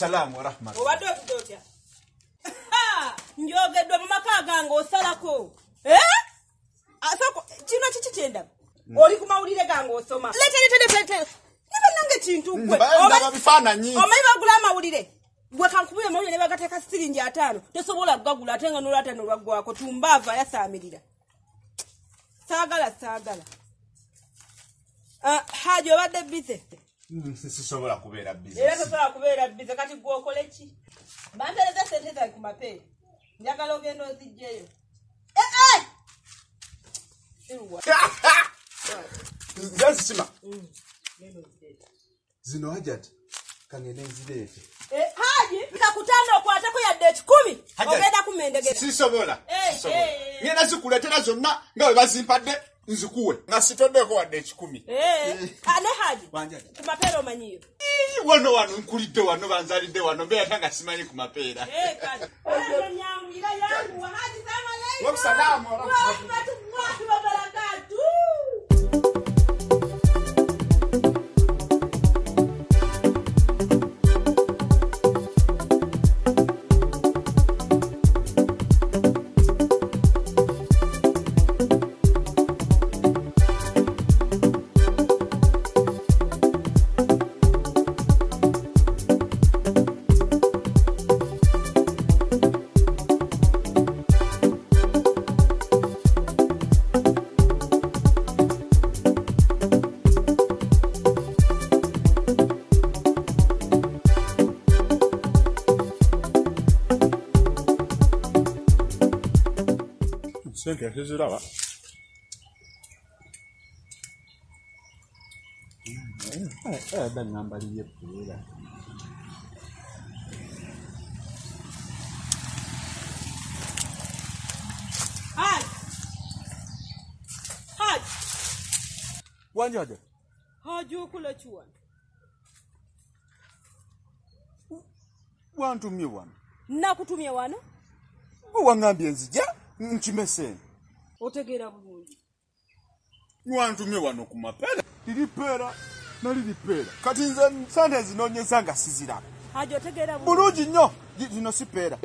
salamu wa rahmatullahi. Obadde okutotya. Njogedde mu maka gange osalako. Asoko kino kiki kyenda. Oli ku mawulire gange osoma. Lete. Niba nange kintu gwe. Oba bifaananyi. Omanyi bagula amawulire. Gwe kankubira amawulire ne bagateeka siringi 5. Tosobola kugagula ate nga n'olwata n'olwaggwako tumbaava yasaamirira. Saagala. Haji obadde bize. Sisobola kubeera bize. Era tosobola kubeera bize kati gwe okole ki? Bampereza sente zange ku mapeera. Njagala ogenda ozijjeyo. Nzazisima. Zino hajati. Kangene nzireete. Haji, kakutanda okwatako yadde 10. Ogenda kumendegera. Sisobola. Ngenda zikuleetera zonna nga bwe bazimpadde nzikuwe. Nga sitoddeko wadde 10. Ane Haji. Ku mapeera omanyiyo. Wano nkulidde wano banzalidde wano mbeera tanga simanyi ku mapeera. Kati. Oyo nyamira yangu Haji salamu. Wa salamu. Wa barakatu. Sente ziraba. Da ngambaliye pera. Haji. Wanjaje? Haji okula chiwana. Wantumye wano. Nakutumye wano? Wangambye nzija nkimese. Otegeera bulungi. Wantumye wano ku mapeera. Liripeera naliripeera. Kati nze sente zinoonyeza nga siziraba. Haji otegeera bulungi. Bulungi nnyo. Zino sipeera.